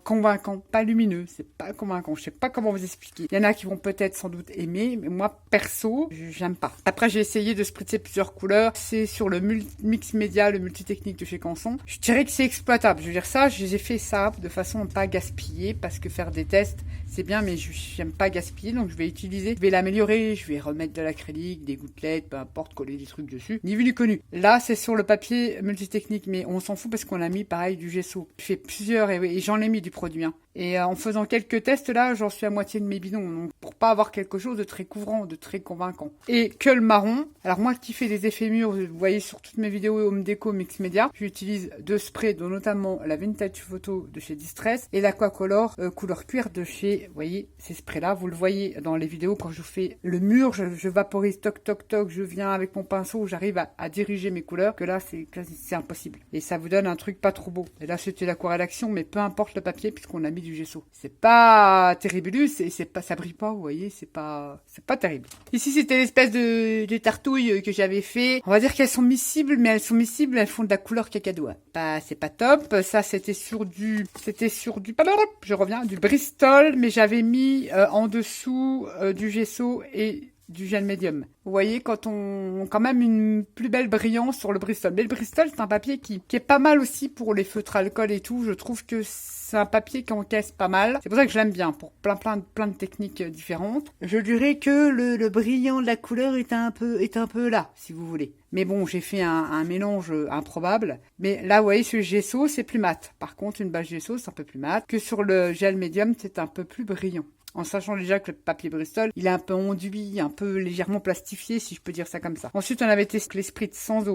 Convaincant, pas lumineux, c'est pas convaincant. Je sais pas comment vous expliquer. Il y en a qui vont peut-être sans doute aimer, mais moi, perso, j'aime pas. Après, j'ai essayé de spritzer plusieurs couleurs. C'est sur le mix média, le multitechnique de chez Canson. Je dirais que c'est exploitable. Je veux dire ça, j'ai fait ça de façon à ne pas gaspiller parce que faire des tests, c'est bien, mais j'aime pas gaspiller, donc je vais l'améliorer, je vais remettre de l'acrylique, des gouttelettes, peu importe, coller des trucs dessus. Ni vu ni connu. Là, c'est sur le papier multitechnique, mais on s'en fout parce qu'on a mis pareil du gesso. Je fais plusieurs et j'en ai mis du produit. Hein. Et en faisant quelques tests, là, j'en suis à moitié de mes bidons. Donc, pour pas avoir quelque chose de très couvrant, de très convaincant. Et que le marron. Alors, moi qui fais des effets mûrs, vous voyez sur toutes mes vidéos Home Déco Mix Media, j'utilise deux sprays, dont notamment la Vintage Photo de chez Distress et l'Aquacolor couleur cuir de chez, vous voyez, ces sprays-là. Vous le voyez dans les vidéos quand je fais le mur, je vaporise toc toc toc, je viens avec mon pinceau, j'arrive à diriger mes couleurs, que là, c'est impossible. Et ça vous donne un truc pas trop beau. Et là, c'était l'aquarelle Action, mais peu importe le papier, puisqu'on a mis du gesso. C'est pas terrible, ça brille pas, vous voyez, c'est pas terrible. Ici, c'était l'espèce de tartouille que j'avais fait. On va dire qu'elles sont miscibles, mais elles font de la couleur cacadois. C'est pas top. Ça, c'était sur du, je reviens, du Bristol, mais j'avais mis en dessous du gesso et du gel médium. Vous voyez, quand on quand même une plus belle brillance sur le Bristol. Mais le Bristol, c'est un papier qui est pas mal aussi pour les feutres alcool et tout. Je trouve que c'est un papier qui encaisse pas mal. C'est pour ça que je l'aime bien, pour plein de techniques différentes. Je dirais que le brillant de la couleur est un peu là, si vous voulez. Mais bon, j'ai fait un mélange improbable. Mais là, vous voyez, sur le gesso, c'est plus mat. Par contre, une base gesso, c'est un peu plus mat. Que sur le gel médium, c'est un peu plus brillant. En sachant déjà que le papier Bristol, il est un peu enduit, un peu légèrement plastifié, si je peux dire ça comme ça. Ensuite, on avait testé les spritz sans eau.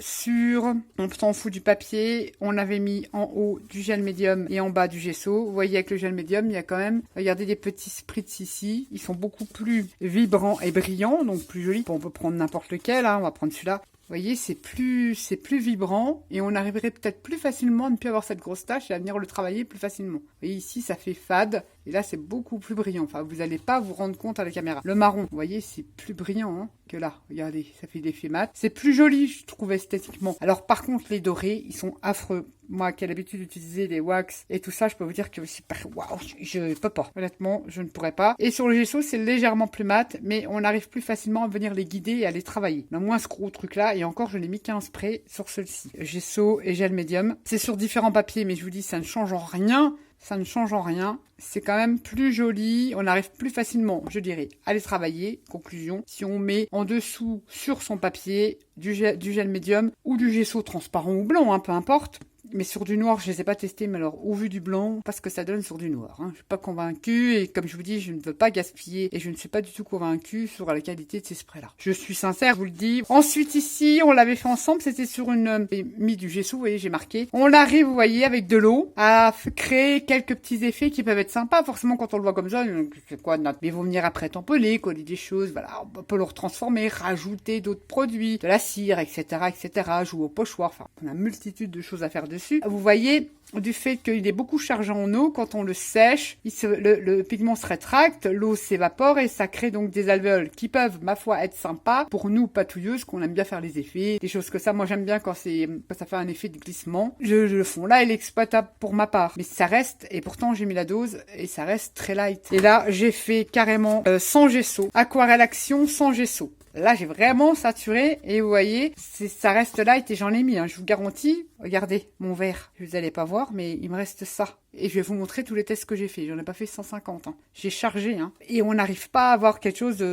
On s'en fout du papier. On avait mis en haut du gel médium et en bas du gesso. Vous voyez, avec le gel médium, il y a quand même, regardez, des petits spritz ici. Ils sont beaucoup plus vibrants et brillants, donc plus jolis. Bon, on peut prendre n'importe lequel, hein. On va prendre celui-là. voyez, c'est plus vibrant et on arriverait peut-être plus facilement à ne plus avoir cette grosse tache et à venir le travailler plus facilement. Vous voyez, ici, ça fait fade et là, c'est beaucoup plus brillant. Enfin, vous n'allez pas vous rendre compte à la caméra. Le marron, vous voyez, c'est plus brillant hein, que là. Regardez, ça fait l'effet mat. C'est plus joli, je trouve, esthétiquement. Alors, par contre, les dorés, ils sont affreux. Moi, qui ai l'habitude d'utiliser les wax et tout ça, je peux vous dire que c'est pas... Waouh, je peux pas. Honnêtement, je ne pourrais pas. Et sur le gesso, c'est légèrement plus mat, mais on arrive plus facilement à venir les guider et à les travailler. Mais moins ce gros truc-là, et encore, je n'ai mis qu'un spray sur celui-ci. Gesso et gel médium. C'est sur différents papiers, mais je vous dis, ça ne change en rien. Ça ne change en rien. C'est quand même plus joli. On arrive plus facilement, je dirais, à les travailler. Conclusion, si on met en dessous, sur son papier, du gel médium ou du gesso transparent ou blanc, hein, peu importe. Mais sur du noir, je les ai pas testés, mais alors au vu du blanc, pas ce que ça donne sur du noir. Hein. Je suis pas convaincue et comme je vous dis, je ne veux pas gaspiller et je ne suis pas du tout convaincue sur la qualité de ces sprays-là. Je suis sincère, je vous le dis. Ensuite ici, on l'avait fait ensemble, c'était sur une... J'ai mis du gesso, vous voyez, j'ai marqué. On arrive, vous voyez, avec de l'eau, à créer quelques petits effets qui peuvent être sympas. Forcément, quand on le voit comme ça, c'est quoi notre... Mais ils vont venir après tamponner, coller des choses, voilà. On peut le retransformer, rajouter d'autres produits, de la cire, etc., etc., jouer au pochoir. Enfin, on a une multitude de choses à faire dessus. Vous voyez, du fait qu'il est beaucoup chargé en eau, quand on le sèche, le pigment se rétracte, l'eau s'évapore et ça crée donc des alvéoles qui peuvent, ma foi, être sympas pour nous patouilleuses, qu'on aime bien faire les effets, des choses que ça. Moi, j'aime bien quand ça fait un effet de glissement. Le fond là, il est exploitable pour ma part, mais ça reste, et pourtant j'ai mis la dose et ça reste très light. Et là, j'ai fait carrément sans gesso, aquarelle action sans gesso. Là, j'ai vraiment saturé et vous voyez, ça reste light et j'en ai mis, hein, je vous garantis. Regardez mon verre, vous n'allez pas voir, mais il me reste ça. Et je vais vous montrer tous les tests que j'ai fait. J'en ai pas fait 150. Hein. J'ai chargé, hein. Et on n'arrive pas à avoir quelque chose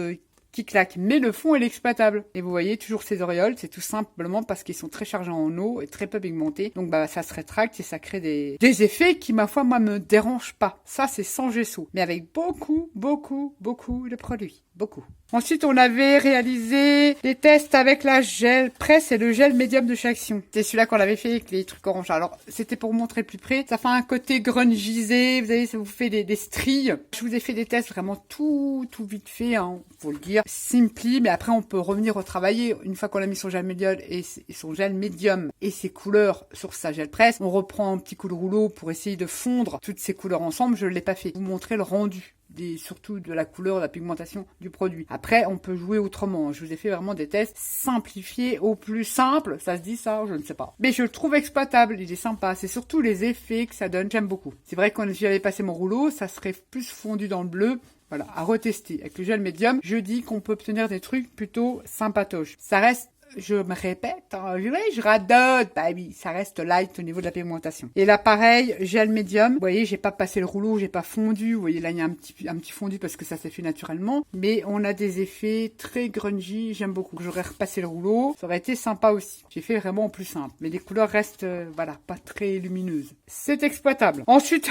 qui claque. Mais le fond, il est exploitable. Et vous voyez, toujours ces auréoles, c'est tout simplement parce qu'ils sont très chargés en eau et très peu pigmentés. Donc, bah, ça se rétracte et ça crée des effets qui, ma foi, moi, me dérangent pas. Ça, c'est sans gesso. Mais avec beaucoup de produits. Beaucoup. Ensuite, on avait réalisé des tests avec la gel presse et le gel médium de chez Action. C'est celui-là qu'on avait fait avec les trucs orange. Alors, c'était pour montrer plus près. Ça fait un côté grungisé. Vous savez, ça vous fait des stries. Je vous ai fait des tests vraiment tout vite fait, hein, faut le dire. Simply, mais après, on peut revenir retravailler. Une fois qu'on a mis son gel médium et ses couleurs sur sa gel presse, on reprend un petit coup de rouleau pour essayer de fondre toutes ces couleurs ensemble. Je ne l'ai pas fait. Vous montrer le rendu. Surtout de la couleur, de la pigmentation du produit. Après, on peut jouer autrement. Je vous ai fait vraiment des tests simplifiés au plus simple. Ça se dit ça? Je ne sais pas. Mais je le trouve exploitable. Il est sympa. C'est surtout les effets que ça donne. J'aime beaucoup. C'est vrai que quand j'avais passé mon rouleau, ça serait plus fondu dans le bleu. Voilà, à retester. Avec le gel médium, je dis qu'on peut obtenir des trucs plutôt sympatoches. Ça reste... Je me répète, hein, je radote, bah oui, ça reste light au niveau de la pigmentation. Et là, pareil, gel médium. Vous voyez, j'ai pas passé le rouleau, j'ai pas fondu. Vous voyez, là, il y a un petit fondu parce que ça s'est fait naturellement. Mais on a des effets très grungy, j'aime beaucoup. J'aurais repassé le rouleau, ça aurait été sympa aussi. J'ai fait vraiment en plus simple. Mais les couleurs restent, voilà, pas très lumineuses. C'est exploitable. Ensuite,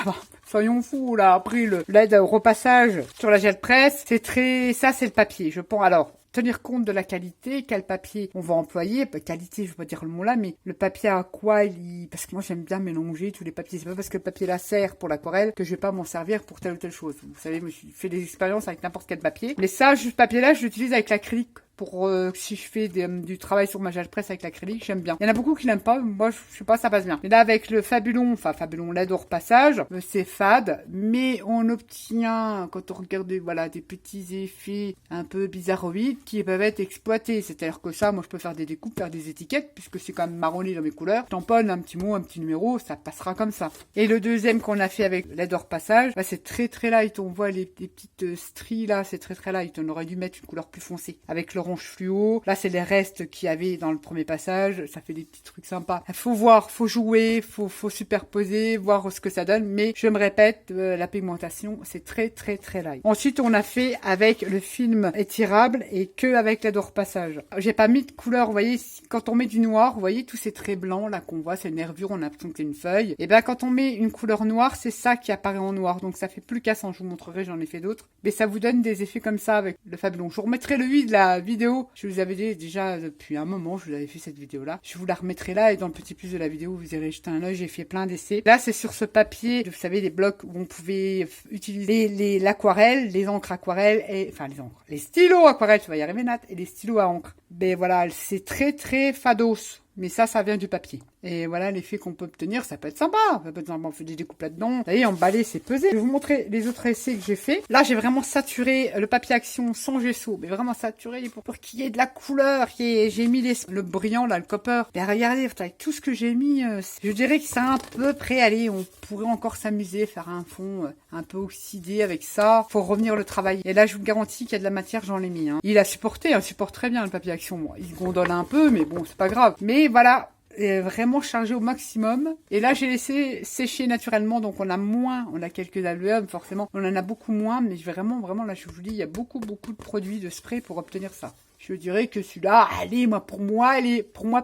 soyons fous, là, après l'aide au repassage sur la gel presse, ça, c'est le papier. Je pense, alors, tenir compte de la qualité, quel papier on va employer. Qualité, je vais pas dire le mot là, mais le papier à quoi parce que moi j'aime bien mélanger tous les papiers. C'est pas parce que le papier là sert pour l'aquarelle que je vais pas m'en servir pour telle ou telle chose. Vous savez, moi je fais des expériences avec n'importe quel papier. Mais ça, ce papier là, je l'utilise avec l'acrylique. Pour si je fais du travail sur ma gel presse avec l'acrylique, j'aime bien. Il y en a beaucoup qui l'aiment pas, moi je sais pas, ça passe bien. Mais là avec le Fabulon LED au repassage, c'est fade, mais on obtient, quand on regarde voilà, des petits effets un peu bizarroïdes qui peuvent être exploités. C'est-à-dire que ça, moi je peux faire des découpes, faire des étiquettes, puisque c'est quand même marronné dans mes couleurs. Je tamponne un petit mot, un petit numéro, ça passera comme ça. Et le deuxième qu'on a fait avec LED au repassage, bah, c'est très light. On voit les petites stries là, c'est très light. On aurait dû mettre une couleur plus foncée. Avec l'orange fluo. Là, c'est les restes qu'il y avait dans le premier passage. Ça fait des petits trucs sympas. Il faut voir, faut jouer, faut superposer, voir ce que ça donne. Mais je me répète, la pigmentation, c'est très light. Ensuite, on a fait avec le film étirable et que avec l'aide au repassage. J'ai pas mis de couleur. Vous voyez, quand on met du noir, vous voyez tous ces traits blancs là qu'on voit, c'est une nervure, on a l'impression que c'est une feuille. Et ben quand on met une couleur noire, c'est ça qui apparaît en noir. Donc ça fait plus cassant. Je vous montrerai, j'en ai fait d'autres. Mais ça vous donne des effets comme ça avec le Fabulon. Je vous remettrai le huile vidéo, je vous avais dit déjà depuis un moment, je vous avais fait cette vidéo-là. Je vous la remettrai là et dans le petit plus de la vidéo, vous irez jeter un œil. J'ai fait plein d'essais. Là, c'est sur ce papier, vous savez, les blocs où on pouvait utiliser l'aquarelle, les encres aquarelles, les stylos aquarelles, tu vas y arriver, Nat, et les stylos à encre. Ben voilà, c'est très très fados. Mais ça vient du papier. Et voilà l'effet qu'on peut obtenir, ça peut être sympa. Ça peut être sympa, on fait des découpes là-dedans. Vous voyez, emballer, c'est pesé. Je vais vous montrer les autres essais que j'ai fait. Là, j'ai vraiment saturé le papier action sans gesso. Mais vraiment saturé pour qu'il y ait de la couleur. J'ai mis le brillant, là, le copper. Mais regardez, avec tout ce que j'ai mis, je dirais que c'est à peu près, allez, on pourrait encore s'amuser, faire un fond un peu oxydé avec ça. Faut revenir le travailler. Et là, je vous garantis qu'il y a de la matière, j'en ai mis. Hein. Il a supporté, supporte très bien le papier action. Bon, il gondole un peu, mais bon, c'est pas grave. Mais voilà, vraiment chargé au maximum. Et là, j'ai laissé sécher naturellement, donc on a moins, on a quelques alvéoles, forcément, on en a beaucoup moins, mais vraiment, là, je vous dis, il y a beaucoup de produits de spray pour obtenir ça. Je dirais que celui-là, allez, pour moi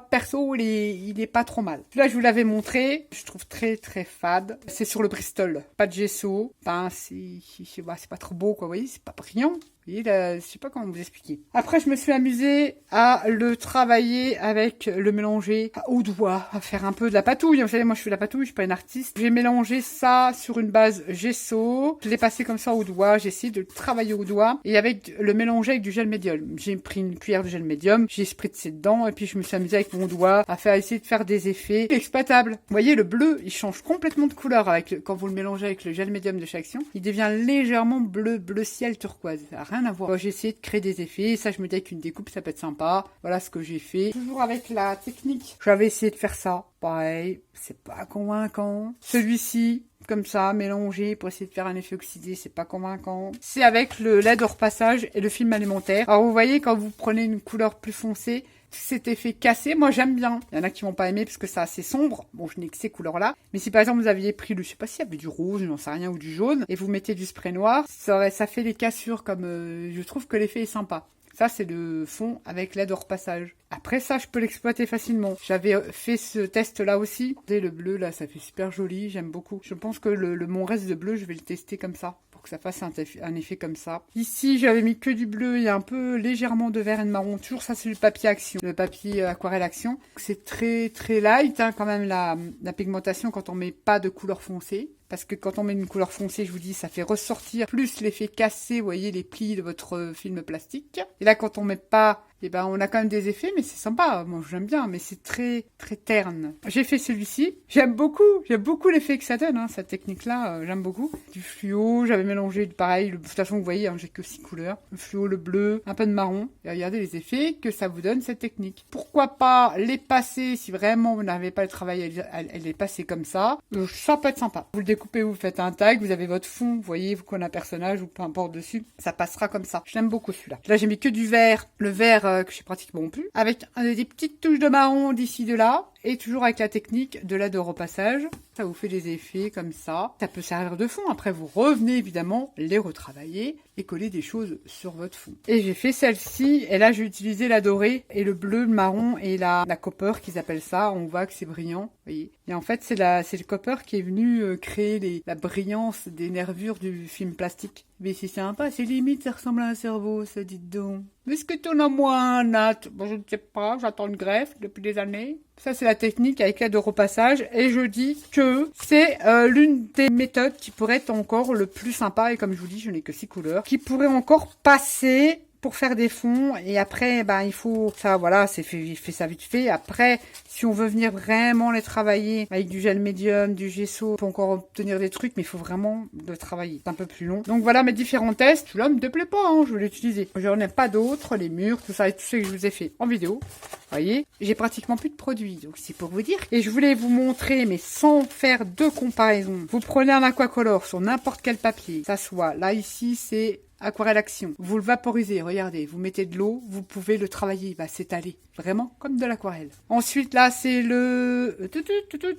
perso, il est pas trop mal. Celui-là, je vous l'avais montré, je trouve très très fade. C'est sur le Bristol, pas de gesso. Ben, c'est pas trop beau, quoi, vous voyez, c'est pas brillant. Et là, je sais pas comment vous expliquer. Après, je me suis amusée à le travailler avec le mélanger au doigt, à faire un peu de la patouille. Vous savez, moi, je fais de la patouille, je suis pas une artiste. J'ai mélangé ça sur une base gesso. Je l'ai passé comme ça au doigt. J'ai essayé de le travailler au doigt. Et avec le mélanger avec du gel médium. J'ai pris une cuillère de gel médium, j'ai spritzé dedans. Et puis, je me suis amusée avec mon doigt à essayer de faire des effets exploitables. Vous voyez, le bleu, il change complètement de couleur quand vous le mélangez avec le gel médium de chez Action. Il devient légèrement bleu ciel turquoise. Rien à voir. J'ai essayé de créer des effets. Ça, je me dis qu'une découpe, ça peut être sympa. Voilà ce que j'ai fait. Toujours avec la technique. J'avais essayé de faire ça. Pareil, c'est pas convaincant. Celui-ci, comme ça, mélangé pour essayer de faire un effet oxydé, c'est pas convaincant. C'est avec le lait de repassage et le film alimentaire. Alors, vous voyez, quand vous prenez une couleur plus foncée, cet effet cassé, moi j'aime bien. Il y en a qui vont pas aimer parce que c'est assez sombre. Bon, je n'ai que ces couleurs-là. Mais si par exemple vous aviez pris je sais pas s'il y avait du rouge, j'en sais rien, ou du jaune, et vous mettez du spray noir, ça fait les cassures comme, je trouve que l'effet est sympa. Ça, c'est le fond avec lait de repassage. Après ça, je peux l'exploiter facilement. J'avais fait ce test-là aussi. Regardez, le bleu, là, ça fait super joli. J'aime beaucoup. Je pense que mon reste de bleu, je vais le tester comme ça. Pour que ça fasse un effet comme ça. Ici, j'avais mis que du bleu et un peu légèrement de vert et de marron. Toujours ça, c'est le papier Action. Le papier aquarelle Action. C'est très, très light, hein, quand même, la pigmentation quand on met pas de couleur foncée. Parce que quand on met une couleur foncée, je vous dis, ça fait ressortir plus l'effet cassé, vous voyez, les plis de votre film plastique. Et là, quand on met pas, eh ben, on a quand même des effets, mais c'est sympa. Moi, j'aime bien, mais c'est très, très terne. J'ai fait celui-ci. J'aime beaucoup l'effet que ça donne, hein, cette technique-là. J'aime beaucoup. Du fluo, j'avais mélangé, pareil, de toute façon, vous voyez, hein, j'ai que 6 couleurs. Le fluo, le bleu, un peu de marron. Et regardez les effets que ça vous donne, cette technique. Pourquoi pas les passer, si vraiment vous n'avez pas le travail à les passer comme ça. Ça peut être sympa. Vous le découpez, vous faites un tag, vous avez votre fond, vous voyez, vous qu'on a un personnage ou peu importe dessus. Ça passera comme ça. Je l'aime beaucoup, celui-là. Là, j'ai mis que du vert. Le vert, que j'ai pratiquement plus, avec des petites touches de marron d'ici de là, et toujours avec la technique de lait de repassage. Ça vous fait des effets comme ça. Ça peut servir de fond. Après, vous revenez évidemment les retravailler et coller des choses sur votre fond. Et j'ai fait celle-ci, et là j'ai utilisé la dorée et le bleu, le marron et la copper qu'ils appellent ça. On voit que c'est brillant, vous voyez. Et en fait, c'est le copper qui est venu créer la brillance des nervures du film plastique. Mais c'est sympa, c'est limite, ça ressemble à un cerveau, ça, dites donc. Mais est-ce que t'en as moins, Nat? Bon, je ne sais pas, j'attends une greffe depuis des années. Ça, c'est la technique avec l'aide de repassage. Et je dis que c'est l'une des méthodes qui pourrait être encore le plus sympa. Et comme je vous dis, je n'ai que 6 couleurs. Qui pourrait encore passer pour faire des fonds. Et après, ben, il faut... Ça, voilà, il fait ça vite fait. Après, si on veut venir vraiment les travailler avec du gel médium, du gesso, on peut encore obtenir des trucs, mais il faut vraiment le travailler. C'est un peu plus long. Donc voilà mes différents tests. Celui-là me déplaît pas, hein, je vais l'utiliser. J'en ai pas d'autres, les murs, tout ça et tout ce que je vous ai fait en vidéo. Vous voyez, j'ai pratiquement plus de produits, donc c'est pour vous dire. Et je voulais vous montrer, mais sans faire de comparaison. Vous prenez un aquacolor sur n'importe quel papier. Ça soit, là ici c'est aquarelle Action. Vous le vaporisez, regardez, vous mettez de l'eau, vous pouvez le travailler, il va s'étaler. Vraiment comme de l'aquarelle. Ensuite, là, c'est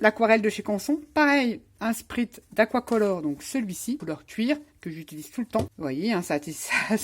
l'aquarelle de chez Canson. Pareil, un sprit d'aquacolor, donc celui-ci, couleur cuir, que j'utilise tout le temps. Vous voyez, hein, ça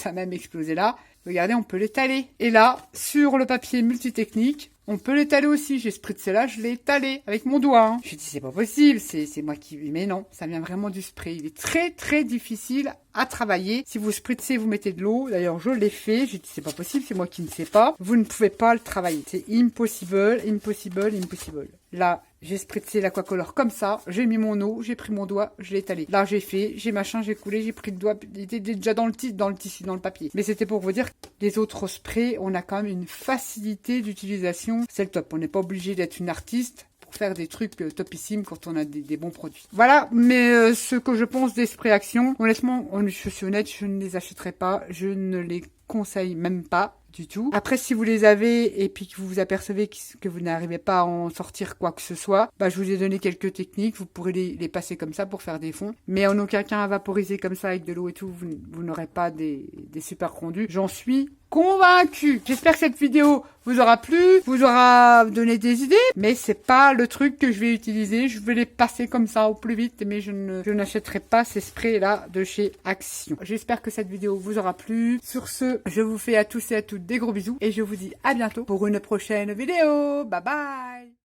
a même explosé là. Regardez, on peut l'étaler. Et là, sur le papier multitechnique, On peut l'étaler aussi. J'ai spritzé là, je l'ai étalé avec mon doigt. Hein. J'ai dit, c'est pas possible, c'est moi qui... Mais non, ça vient vraiment du spray. Il est très, très difficile à travailler. Si vous spritzez, vous mettez de l'eau. D'ailleurs, je l'ai fait. J'ai dit, c'est pas possible, c'est moi qui ne sais pas. Vous ne pouvez pas le travailler. C'est impossible, impossible, impossible. Là, j'ai spritzé l'aquacolor comme ça. J'ai mis mon eau, j'ai pris mon doigt, je l'ai étalé. Là, j'ai fait, j'ai machin, j'ai coulé, j'ai pris le doigt. Il était déjà dans le tissu, dans le papier. Mais c'était pour vous dire que les autres sprays, on a quand même une facilité d'utilisation. C'est le top. On n'est pas obligé d'être une artiste pour faire des trucs topissimes quand on a des bons produits. Voilà, mais ce que je pense des sprays Action, honnêtement, je suis honnête, je ne les achèterai pas. Je ne les conseille même pas. Du tout. Après, si vous les avez et puis que vous vous apercevez que vous n'arrivez pas à en sortir quoi que ce soit, bah, je vous ai donné quelques techniques. Vous pourrez les passer comme ça pour faire des fonds. Mais en aucun cas à vaporiser comme ça avec de l'eau et tout, vous n'aurez pas des super rendus. J'en suis convaincue. J'espère que cette vidéo vous aura plu, vous aura donné des idées, mais c'est pas le truc que je vais utiliser. Je vais les passer comme ça au plus vite, mais je n'achèterai pas ces sprays là de chez Action. J'espère que cette vidéo vous aura plu. Sur ce, je vous fais à tous et à toutes des gros bisous et je vous dis à bientôt pour une prochaine vidéo. Bye bye.